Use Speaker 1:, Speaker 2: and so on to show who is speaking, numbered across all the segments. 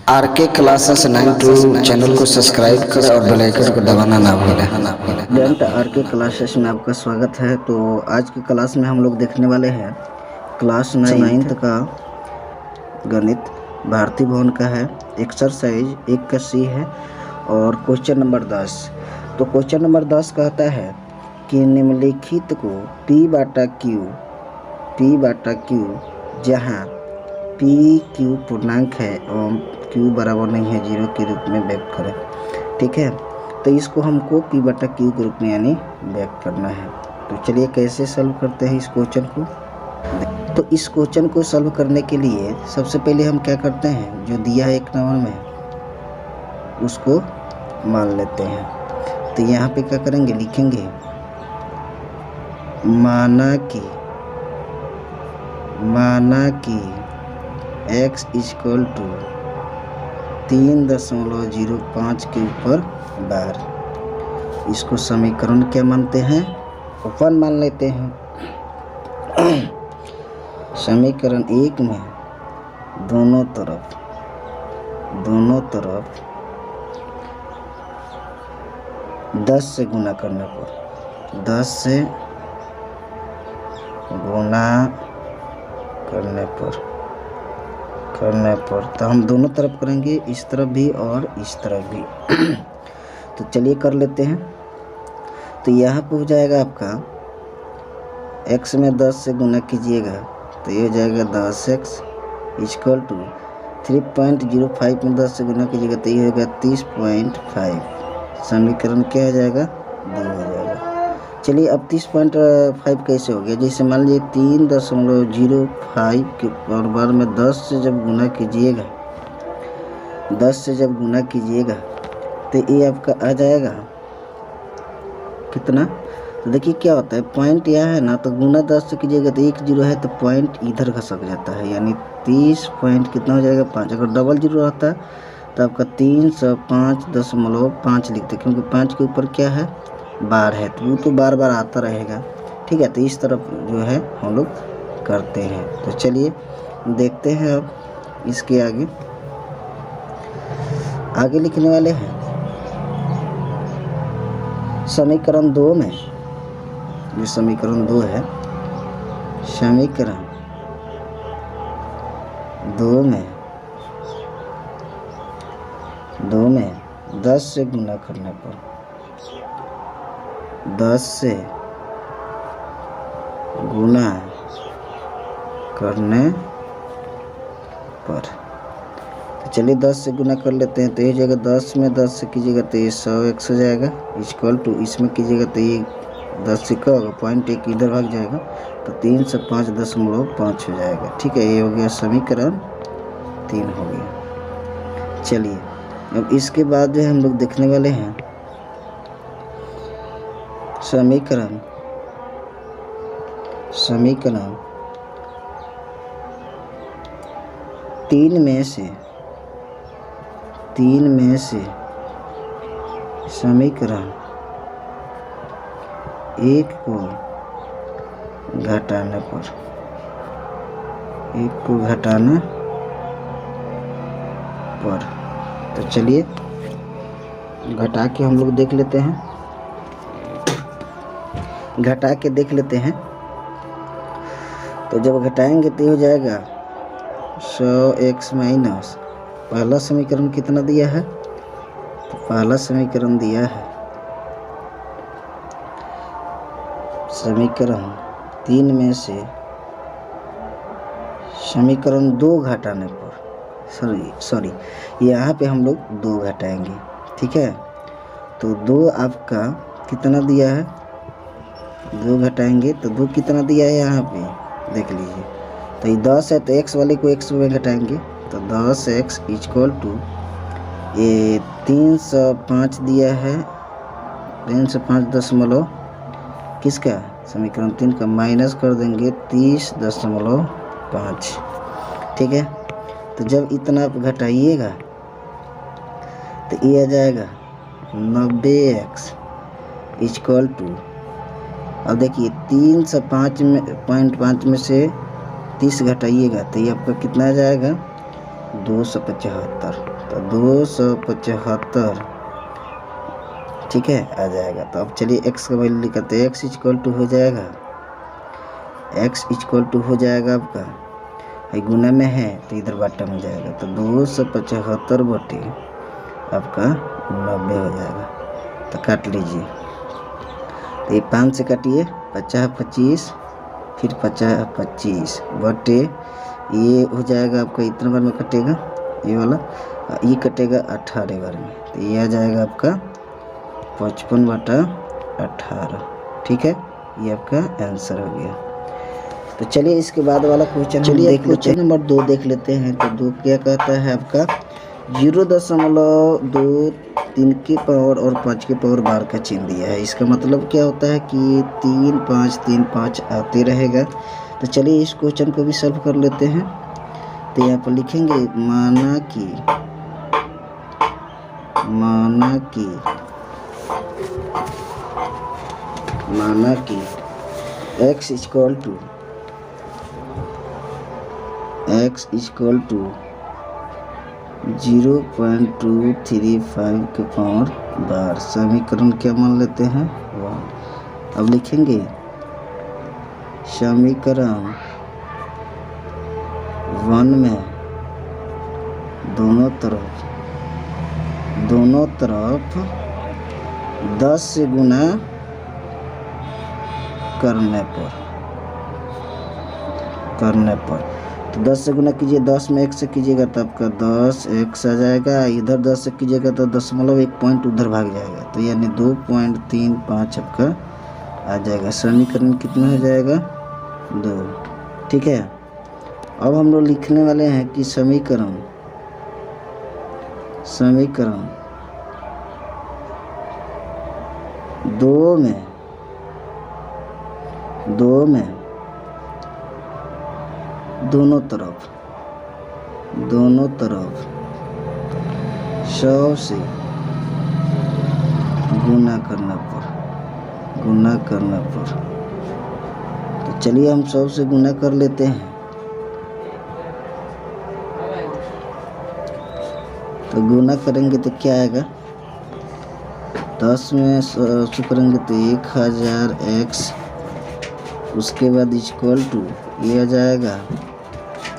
Speaker 1: Are के classes 92 channel को subscribe करें और बेल आइकन को दबाना ना भूलें।
Speaker 2: स्टूडेंट आर के क्लासेस में आपका स्वागत है। तो आज की क्लास में हम लोग देखने वाले हैं क्लास 9th का गणित भारती भवन का है। एक्सरसाइज 1 का सी है और क्वेश्चन नंबर 10। तो क्वेश्चन नंबर 10 कहता है कि निम्नलिखित को P/Q जहाँ PQ पूर्णांक है और Q बराबर नहीं है 0 के रूप में व्यक्त करें। ठीक है, तो इसको हमको P/Q के रूप में यानी व्यक्त करना है। तो चलिए कैसे सॉल्व करते हैं इस क्वेश्चन को। तो इस क्वेश्चन को सॉल्व करने के लिए सबसे पहले हम क्या करते हैं, जो दिया है 1 नंबर में उसको मान लेते हैं। तो यहाँ पे क्या करेंगे, लिखेंगे माना कि x इक्वल टू 3.05 के ऊपर बार। इसको समीकरण क्या मानते हैं, 1 मान लेते हैं। समीकरण 1 में दोनों तरफ 10 से गुना करने पर 10 से गुना करने पर तो हम दोनों तरफ करेंगे, इस तरफ भी और इस तरफ भी। तो चलिए कर लेते हैं। तो यहाँ पे हो जाएगा आपका x में 10 से गुना कीजिएगा तो ये हो जाएगा 10x इक्वल टू 3.05 में 10 से गुना कीजिएगा तो ये होगा 30.5। समीकरण क्या हो जाएगा, 2 हो जाएगा। चलिए अब 30.5 कैसे हो गया, जैसे मान लीजिए 3.05 के बार में 10 से जब गुना कीजिएगा तो ये आपका आ जाएगा कितना। तो देखिए क्या होता है, पॉइंट यहाँ है ना, तो गुना 10 से कीजिएगा तो 1 0 है तो पॉइंट इधर खसक जाता है, यानी 30 पॉइंट कितना हो जाएगा 5। अगर डबल 0 रहता तो आपका 305.5 लिखते, क्योंकि 5 के ऊपर क्या है, बार है, तो वो तो बार बार आता रहेगा। ठीक है, तो इस तरफ जो है हम लोग करते हैं। तो चलिए देखते हैं अब इसके आगे लिखने वाले हैं। समीकरण 2 में, जो समीकरण 2 है, समीकरण 2 में 10 से गुना करने पर 10 से गुना करने पर, तो चलिए 10 से गुना कर लेते हैं। तो ये जगह 10 में 10 से कीजिएगा तो ये 100x हो जाएगा इक्वल टू, इसमें कीजिएगा तो ये 10 से क्या होगा, पॉइंट 1 इधर भाग जाएगा तो 305.5 हो जाएगा। ठीक है, ये हो गया समीकरण 3 हो गया। चलिए अब इसके बाद जो हम लोग देखने वाले हैं समीकरण 3 में से समीकरण 1 को घटाने पर तो चलिए घटा के हम लोग देख लेते हैं। तो जब घटाएंगे तो हो जाएगा 100x माइनस, पहला समीकरण कितना दिया है, तो पहला समीकरण दिया है समीकरण 3 में से समीकरण 2 घटाने पर, सॉरी यहाँ पे हम लोग 2 घटाएंगे। ठीक है, तो 2 आपका कितना दिया है, 2 घटाएंगे तो 2 कितना दिया है यहाँ पे देख लीजिए। तो ये 10 है तो x वाले को x में घटाएंगे तो 10x इक्वल टू ये 305 दिया है, 305 किसका, समीकरण 3 का, माइनस कर देंगे 30.5। ठीक है, तो जब इतना आप घटाइएगा तो ये आ जाएगा 90x इक्वल टू, अब देखिए 305.5 में से 30 घटाइएगा तो ये आपका कितना आ जाएगा, 275, तो 275 ठीक है आ जाएगा। तो अब चलिए x का वैल्यू लिखते हैं। x इक्वल टू हो जाएगा, x इक्वल टू हो जाएगा आपका, गुना में है तो इधर बाटा में जाएगा, तो 275 बटे आपका 90 हो जाएगा। तो काट लीजिए, तो ये 5 से काटिए, 50 25 फिर 50 25 बटे ये हो जाएगा आपका, इतना बार में कटेगा ये वाला, ये कटेगा 18 बार में, तो ये आ जाएगा आपका 55/18 ठीक है। ये आपका आंसर हो गया। तो चलिए इसके बाद वाला क्वेश्चन देख लेते हैं। नंबर 2 देख लेते हैं। तो 2 क्या कहता है आपका, 0.23 की पावर और 5 की पावर बार का चिन्ह दिया है। इसका मतलब क्या होता है कि 3 5 3 5 आते रहेगा। तो चलिए इस क्वेश्चन को भी सॉल्व कर लेते हैं। तो यहाँ पर लिखेंगे माना कि x इक्वल टू 0.235 के पावर बार, समीकरण क्या मान लेते हैं 1। अब लिखेंगे समीकरण 1 में दोनों तरफ 10 से गुना करने पर तो 10 से गुना कीजिए, 10 में 1 से कीजिएगा तो आपका 10x आ जाएगा, इधर 10 से कीजिएगा तो 1 पॉइंट उधर भाग जाएगा, तो यानी 2.35 आपका आ जाएगा। समीकरण कितना हो जाएगा 2 ठीक है। अब हम लोग लिखने वाले हैं कि समीकरण 2 में दोनों तरफ 100 से गुना करने पर तो चलिए हम 100 से गुना कर लेते हैं। तो गुना करेंगे तो क्या आएगा, 10 में 100 करेंगे तो 1000x, उसके बाद इक्वल टू ये आ जाएगा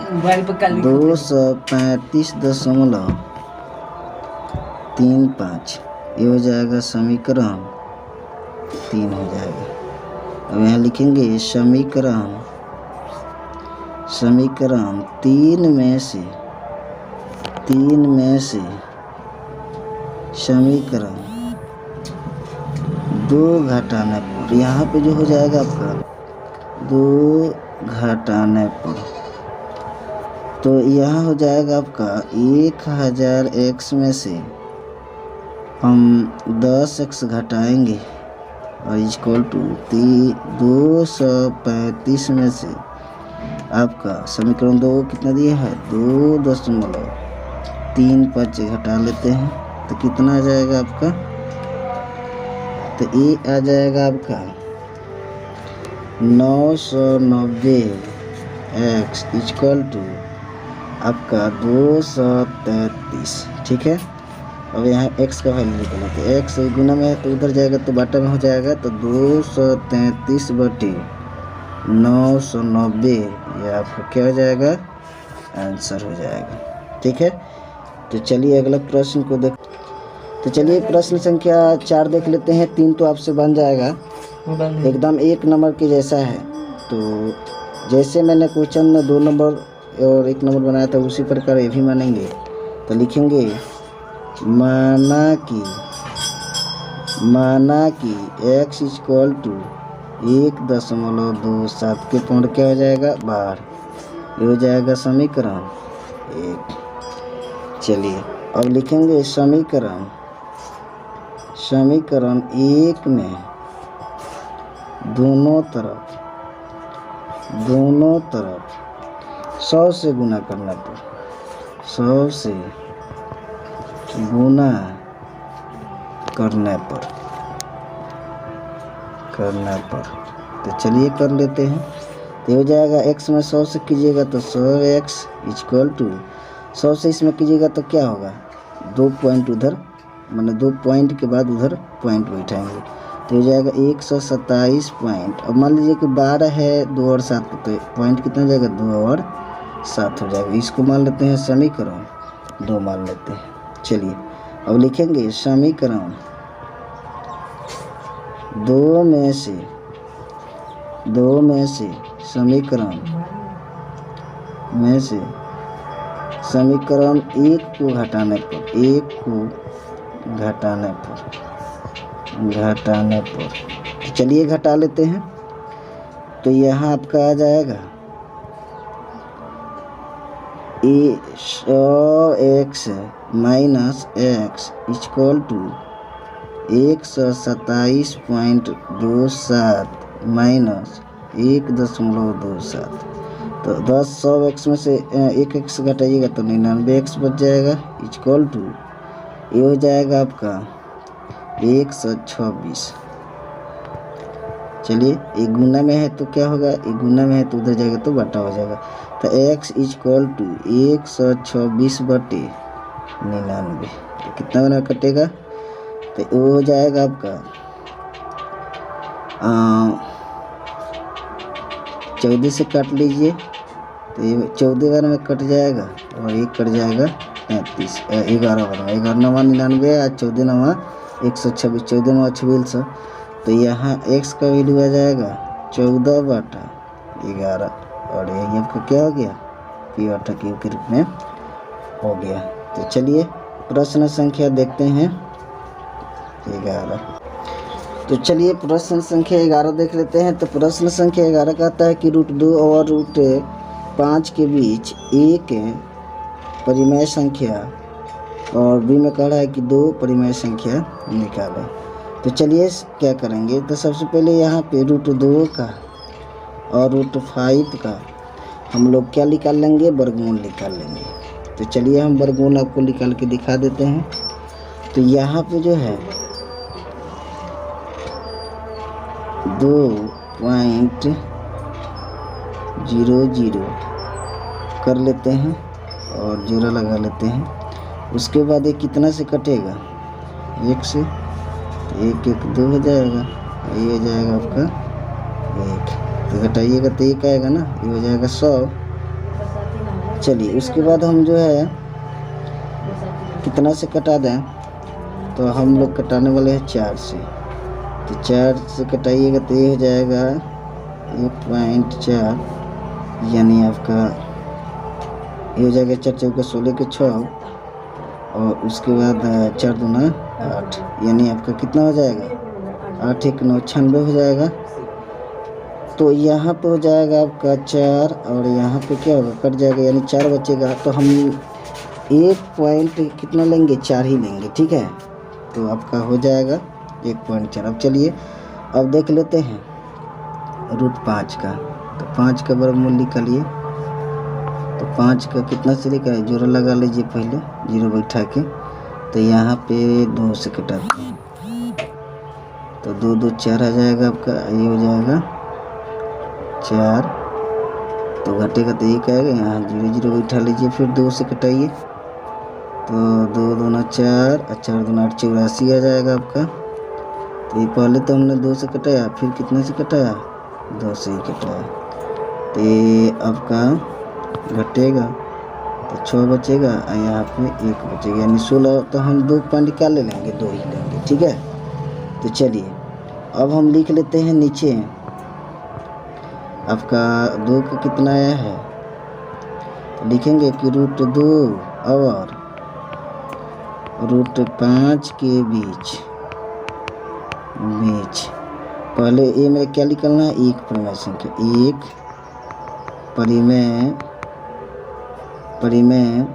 Speaker 2: 235.35, ये हो जाएगा समीकरण 3 हो जाएगा। अब यहाँ लिखेंगे समीकरण 3 में से समीकरण 2 घटाने पर, यहाँ पे जो हो जाएगा आपका 2 घटाने पर, तो यहाँ हो जाएगा आपका 1000x में से हम 10x घटाएंगे और इक्वल टू 235 में से आपका समीकरण 2 कितना दिया है 2.35 घटा लेते हैं तो कितना आ जाएगा आपका, तो ये आ जाएगा आपका 990x इक्वल टू आपका 233 ठीक है। अब यहाँ x का वैल्यू निकालना, तो x गुना में है तो उधर जाएगा तो बाटा में हो जाएगा, तो 233 बटे 990 ये आपका क्या हो जाएगा आंसर हो जाएगा ठीक है। तो चलिए अगला प्रश्न को देख, तो चलिए प्रश्न संख्या 4 देख लेते हैं। 3 तो आपसे बन जाएगा, एकदम 1 नंबर के जैसा है। तो जैसे मैंने क्वेश्चन में 2 नंबर और 1 नंबर बनाया था उसी प्रकार ये भी मानेंगे। तो लिखेंगे माना कि x इक्वल टू 1.27 के पावर क्या हो जाएगा बार, ये हो जाएगा समीकरण 1। चलिए अब लिखेंगे समीकरण 1 में दोनों तरफ 100 से गुना करने पर, 100 से गुना करने पर तो चलिए कर लेते हैं। तो हो जाएगा x में 100 से कीजिएगा तो 100x इक्वल टू 100 से इसमें कीजिएगा तो क्या होगा, 2 पॉइंट उधर, मैंने 2 पॉइंट के बाद उधर पॉइंट बैठाएंगे तो हो जाएगा 127 पॉइंट। अब मान लीजिए कि 12 है 2 और 7 तो पॉइंट कितना हो जाएगा, 2 और 7 हो जाएगा। इसको मान लेते हैं समीकरण 2 मान लेते हैं। चलिए अब लिखेंगे समीकरण 2 में से समीकरण समीकरण 1 को घटाने पर तो चलिए घटा लेते हैं। तो यहाँ आपका आ जाएगा 100x minus x equal to 127.27 minus 1.27। तो 100x में से 1x घटाइएगा तो 99x बच जाएगा इक्वल टू ये हो जाएगा आपका 126। चलिए एक गुना में है तो क्या होगा, एक गुना में है तो उधर जाएगा तो बटा हो जाएगा। तो x इक्वल टू 126/99 तो कितना बना कटेगा, तो वो हो जाएगा आपका 14 से काट लीजिए तो ये 14 बार में कट जाएगा और एक कट जाएगा 33, 11 बार में 11 9 99 और 14 9 126, 14 9 26। तो यहाँ x का वैल्यू आ जाएगा 14/11 और ये आपका क्या हो गया, P/8 के रूप में हो गया। तो चलिए प्रश्न संख्या देखते हैं 11। तो चलिए प्रश्न संख्या 11 देख लेते हैं। तो प्रश्न संख्या 11 कहता है कि √2 और √5 के बीच एक परिमेय संख्या और बी में कह रहा है कि 2 परिमेय संख्या निकालें। तो चलिए क्या करेंगे, तो सबसे पहले यहाँ पे √2 का और √5 का हम लोग क्या निकाल लेंगे, वर्गमूल निकाल लेंगे। तो चलिए हम वर्गमूल आपको निकाल के दिखा देते हैं। तो यहाँ पे जो है 2.00 कर लेते हैं और 0 लगा लेते हैं। उसके बाद ये कितना से कटेगा, 1 से, तो 1 1 2 हो जाएगा, ये हो जाएगा आपका 1, तो घटाइएगा तो 1 आएगा ना, ये हो जाएगा 100। चलिए उसके बाद हम जो है कितना से कटा दें, तो हम लोग कटाने वाले हैं 4 से। तो 4 से कटाइएगा तो ये हो जाएगा 1.4 यानी आपका ये हो जाएगा 4 चौके 16 के 6 और उसके बाद 4 दूना 8 यानी आपका कितना हो जाएगा, 8 1 9 96 हो जाएगा। तो यहाँ पे हो जाएगा आपका 4 और यहाँ पे क्या होगा, कट जाएगा यानी 4 बचेगा। तो हम 1 पॉइंट कितना लेंगे, 4 ही लेंगे, ठीक है। तो आपका हो जाएगा 1.4। अब चलिए अब देख लेते हैं √5 का। तो 5 का वर्गमूल निकालिए। तो 5 का कितना से निकालिए, 0 लगा लीजिए पहले, 0 बैठा के। तो यहाँ पे 2 से कटाते हैं तो 2 2 4 आ जाएगा आपका, ये हो जाएगा 4। तो घटेगा तो 1 आएगा, यहाँ 0 0 बैठा लीजिए, फिर 2 से कटाइए। तो 2 दूना 4 और 4 दूना 8 84 आ जाएगा आपका। तो ये पहले तो हमने 2 से कटाया, फिर कितने से कटाया, 2 से ही कटाया। तो ये आपका घटेगा तो 6 बचेगा और यहाँ पे 1 बचेगा यानी 16। तो हम 2 पॉइंट क्या ले लेंगे, 2 ही लेंगे, ठीक है। तो चलिए अब हम लिख लेते हैं नीचे आपका 2 का कितना आया है, तो लिखेंगे कि √2 और √5 के बीच पहले ये में क्या निकलना है, एक परिमेय संख्या, एक परिमेय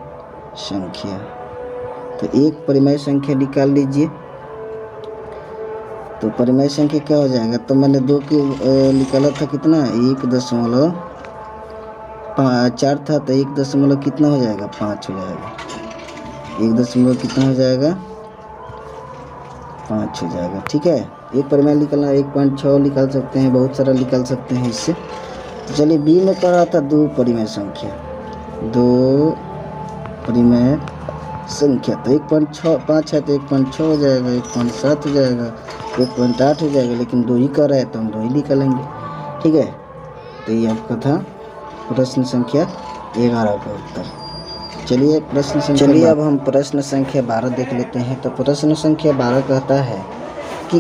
Speaker 2: संख्या। तो एक परिमेय संख्या निकाल लीजिए। तो परिमेय संख्या क्या हो जाएगा, तो मैंने 2 के निकाला था कितना, 1.4 था, तो 1 कितना हो जाएगा, 5 हो जाएगा। 1 कितना हो जाएगा, 5 हो जाएगा, ठीक है। एक परिमेय निकालना 1.6 निकाल सकते हैं, बहुत सारा निकाल सकते हैं इससे। तो चलिए बी में कह रहा था 2 परिमेय संख्या, 2 परिमेय संख्या। तो 1.65 है तो 1.6 हो जाएगा, 1.7 हो जाएगा, 1.8 हो जाएगा, लेकिन 2 ही कर रहा है तो हम 2 ही निकालेंगे। ठीक है, तो ये आपका था प्रश्न संख्या 11 का उत्तर। चलिए अब हम प्रश्न संख्या 12 देख लेते हैं। तो प्रश्न संख्या 12 कहता है कि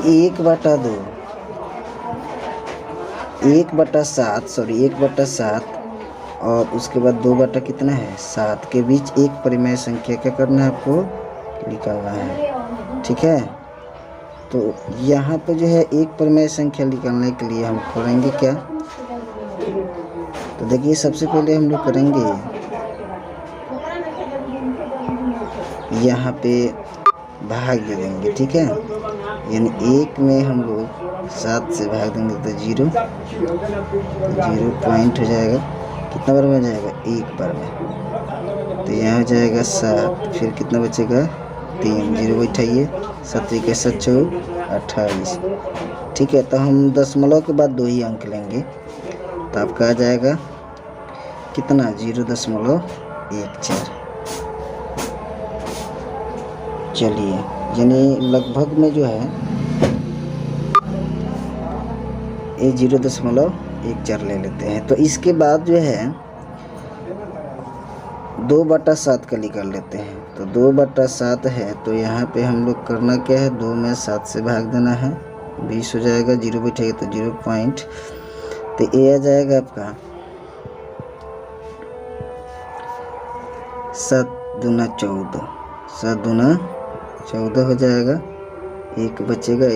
Speaker 2: 1/7 और उसके बाद 2 कितना है 7 के बीच एक परिमेय संख्या क्या करना है आपको निकालना है। ठीक है, तो यहाँ पे जो है एक परिमेय संख्या निकालने के लिए हम करेंगे क्या, तो देखिए सबसे पहले हम लोग करेंगे यहाँ पे भाग दे देंगे। ठीक है, यानी 1 में हम लोग 7 से भाग देंगे तो 0 पॉइंट हो जाएगा। कितना बार में हो जाएगा 1 बार में, तो यहाँ हो जाएगा 7, फिर कितना बचेगा 3, 0 बैठाइए, 7 के 7 28। ठीक है, तो हम दशमलव के बाद 2 ही अंक लेंगे तो आपका आ जाएगा कितना 0.14। चलिए, यानी लगभग में जो है ये 0.14 ले लेते हैं। तो इसके बाद जो है 2/7 का निकाल लेते हैं। तो 2/7 है तो यहाँ पे हम लोग करना क्या है, 2 में 7 से भाग देना है, 20 हो जाएगा, 0 बैठेगा तो 0 पॉइंट, तो ये आ जाएगा आपका 7 दूना 14, 7 दूना 14 हो जाएगा, 1 बचेगा,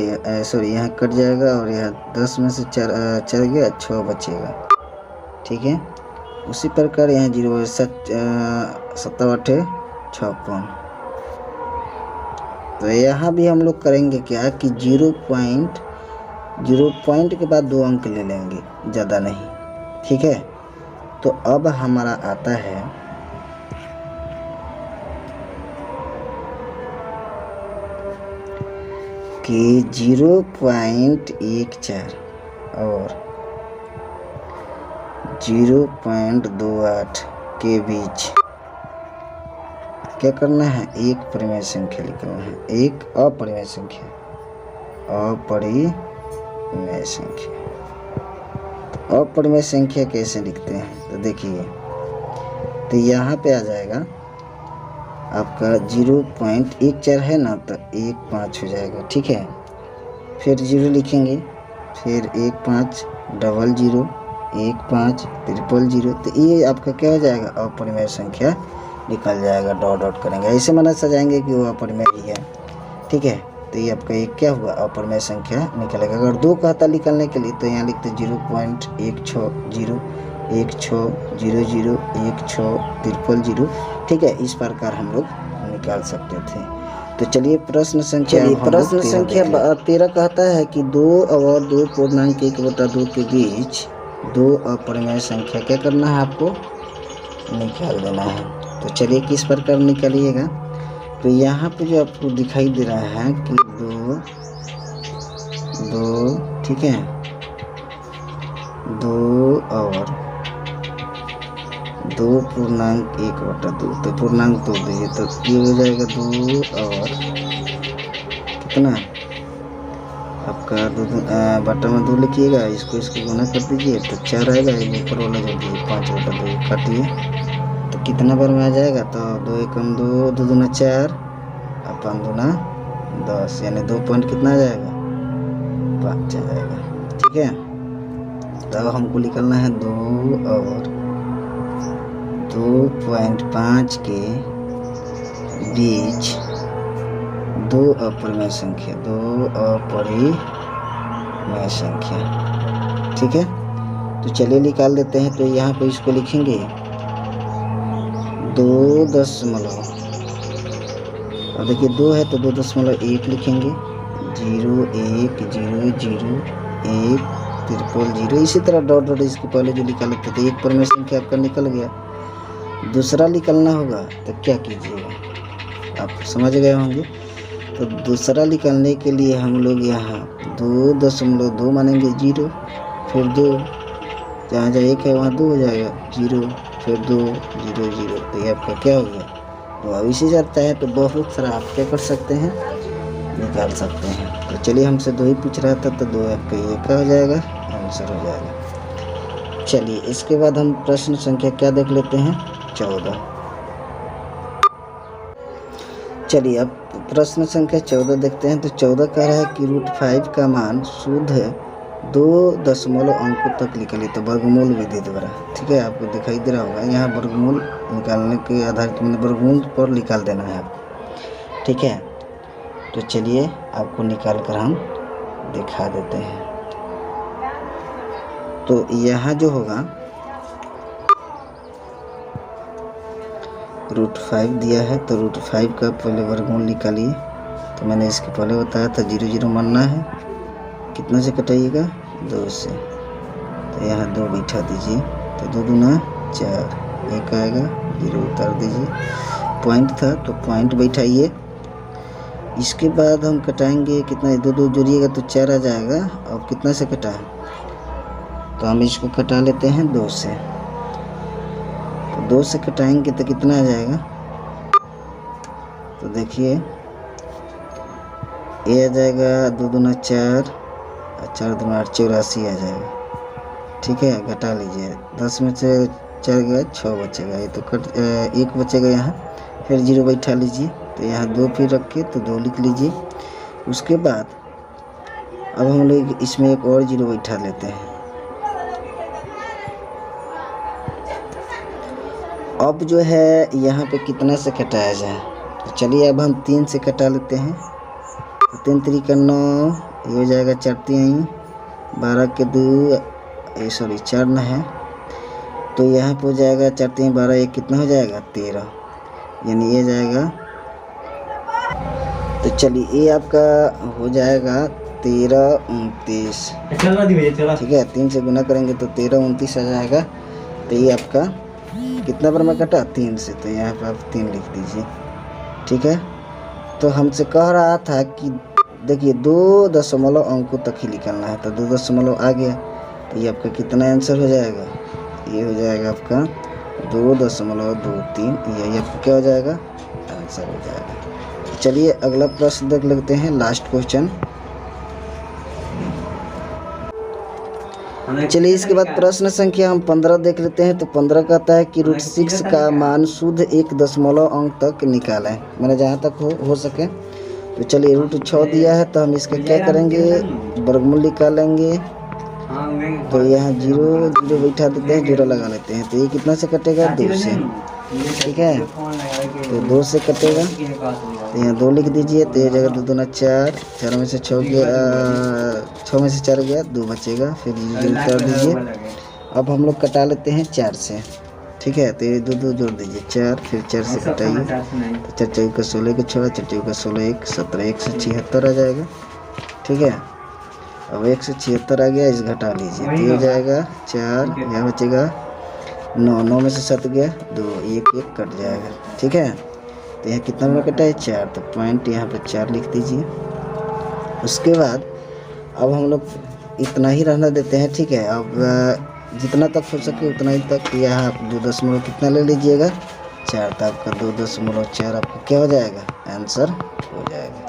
Speaker 2: सॉरी यहाँ कट जाएगा और यहाँ 10 में से 4 गया, 6 बचेगा। ठीक है, उसी प्रकार यहाँ 0 7 8 56। तो यहाँ भी हम लोग करेंगे क्या कि 0 पॉइंट के बाद 2 अंक ले लेंगे, ज़्यादा नहीं। ठीक है, तो अब हमारा आता है कि 0.14 और 0.28 के बीच क्या करना है, एक परिमेय संख्या लिखना है, एक अपरिमेय संख्या। अपरिमेय संख्या कैसे लिखते हैं, तो देखिए, तो यहाँ पे आ जाएगा आपका 0.14 है ना, तो 15 हो जाएगा। ठीक है, फिर 0 लिखेंगे, फिर 15 00 15 000, तो ये आपका क्या हो जाएगा अपरिमेय संख्या निकल जाएगा। डॉट करेंगे, ऐसे माना सजाएंगे कि वो अपरिमेय ही है। ठीक है, तो ये आपका एक क्या हुआ अपरिमेय संख्या निकलेगा। अगर 2 कहता निकालने के लिए तो यहाँ लिखते 0.160 1600 1600 ठीक है, इस प्रकार हम लोग निकाल सकते थे। तो चलिए प्रश्न संख्या 13 कहता है कि 2 और 2.1/2 के बीच 2 अपरिमेय संख्या क्या करना है आपको निकाल देना है। तो चलिए किस प्रकार निकालिएगा, तो यहाँ पे जो आपको दिखाई दे रहा है कि 2 ठीक है, 2 और 2.1/2, तो पूर्णांक तोड़ दीजिए तो ये हो जाएगा 2 और कितना आपका 2 बटा में 2 लिखिएगा, इसको गुना कर दीजिए तो 4 आएगा, ऊपर वाला जो 5/2 काटिए तो कितना बार में आ जाएगा, तो 2 एकम 2, 2 दूना 4, 5 दूना 10, यानी 2 पॉइंट कितना आ जाएगा 5 आ जाएगा। ठीक है, तो अब हमको निकालना है 2 और 2.5 के बीच 2 अपरिमेय संख्या ठीक है, तो चलिए निकाल देते हैं। तो यहाँ पे इसको लिखेंगे 2 दशमलव, अब देखिए 2 है तो 2.1 लिखेंगे, 0 1 0 0 1 000, इसी तरह डॉट इसके पहले जो निकाल लेते थे, एक परिमेय संख्या आपका निकल गया। दूसरा निकालना होगा तो क्या कीजिएगा, आप समझ गए होंगे। तो दूसरा निकालने के लिए हम लोग यहाँ 2.2 मानेंगे 0, फिर 2, जहाँ 1 है वहाँ 2 हो जाएगा 0, फिर 2 0 0, तो ये आपका क्या हो गया तो अब इसी जाता है तो बहुत सारा आप क्या कर सकते हैं, निकाल सकते हैं। तो चलिए हमसे 2 ही पूछ रहा था तो 2 आपका ये क्या हो जाएगा, आंसर हो जाएगा। चलिए इसके बाद हम प्रश्न संख्या क्या देख लेते हैं, 14। चलिए अब प्रश्न संख्या 14 देखते हैं। तो 14 कह रहा है कि √5 का मान शुद्ध 2 दशमलव अंकों तक निकले तो वर्गमूल विधि द्वारा। ठीक है, आपको दिखाई दे रहा होगा यहाँ वर्गमूल निकालने के आधार मैंने वर्गमूल पर निकाल देना है आपको। ठीक है, तो चलिए आपको निकाल कर हम दिखा देते हैं। तो यहाँ जो होगा √5 दिया है तो √5 का पहले वर्गमूल निकालिए। तो मैंने इसके पहले बताया था 0 0 मानना है, कितना से कटाइएगा, 2 से। तो यहाँ 2 बैठा दीजिए, तो 2 दूना 4, 1 आएगा, 0 उतार दीजिए। पॉइंट था तो पॉइंट बैठाइए। इसके बाद हम कटाएंगे कितना, 2 2 जोड़िएगा तो 4 आ जाएगा। अब कितना से कटा है, तो हम इसको कटा लेते हैं 2 से। तो 2 से कटाएंगे तो कितना आ जाएगा, तो देखिए ये आ जाएगा 2 दूना 4, 4 दूना 8, 84 आ जाएगा। ठीक है, घटा लीजिए, 10 में से 4 गया, 6 बचेगा। ये तो 1 बचेगा यहाँ, फिर 0 बैठा लीजिए। तो यहाँ 2 फिर रख के तो 2 लिख लीजिए। उसके बाद अब हम लोग इसमें एक और 0 बैठा लेते हैं। अब जो है यहाँ पे कितना से कटाया जाए, तो चलिए अब हम 3 से कटा लेते हैं। तो 3 3 9, ये हो जाएगा 4 3 12 के 2, सॉरी 4 न है, तो यहाँ पे हो जाएगा 4 3 12, ये कितना हो जाएगा 13, यानी ये जाएगा। तो चलिए ये आपका हो जाएगा 13 29। ठीक है, 3 से गुना करेंगे तो 13 29 आ जाएगा। तो ये आपका कितना बार में कटा, 3 से, तो यहाँ पर आप 3 लिख दीजिए। ठीक है, तो हमसे कह रहा था कि देखिए 2 दशमलव अंकों तक ही निकालना है, तो 2 दशमलव आ गया। तो ये आपका कितना आंसर हो जाएगा, ये हो जाएगा आपका 2.23। यही आपका क्या हो जाएगा, आंसर हो जाएगा। चलिए अगला प्रश्न देख लेते हैं, लास्ट क्वेश्चन। चलिए इसके बाद प्रश्न संख्या हम 15 देख लेते हैं। तो 15 कहता है कि √6 का मान शुद्ध 1 दशमलव अंक तक निकालें, मैंने जहाँ तक हो सके। तो चलिए √6 दिया है तो हम इसका क्या करेंगे, वर्गमूल निकालेंगे। तो यहाँ 0 0 बैठा देते हैं, 0 लगा लेते हैं। तो ये कितना से कटेगा, 2 से। ठीक है, तो 2 से कटेगा, तो यहाँ 2 लिख दीजिए। तो ये जगह 2 दूना 4, 4 में से 6 गया, 6 में से 4 गया, 2 बचेगा, फिर 0 उतार दीजिए। अब हम लोग कटा लेते हैं 4 से। ठीक है, तो ये 2 2 जोड़ दीजिए 4, फिर 4 से कटाइए। तो 4 4 का 16 का 6, 4 4 का 16 1 17, 1 से 76 आ जाएगा। ठीक है, अब 1 से 76 आ गया, इस घटा लीजिए। तो ये हो जाएगा 4, यहाँ बचेगा 9, 9 में से 7 गया, 2 1 1 कट जाएगा। ठीक है, तो यहाँ कितना में कटा है, 4, तो पॉइंट यहाँ पे 4 लिख दीजिए। उसके बाद अब हम लोग इतना ही रहना देते हैं। ठीक है, अब जितना तक हो सके उतना ही तक, यहाँ 2 दशमलव कितना ले लीजिएगा, 4, तो आपका 2.4 आपका क्या हो जाएगा, आंसर हो जाएगा।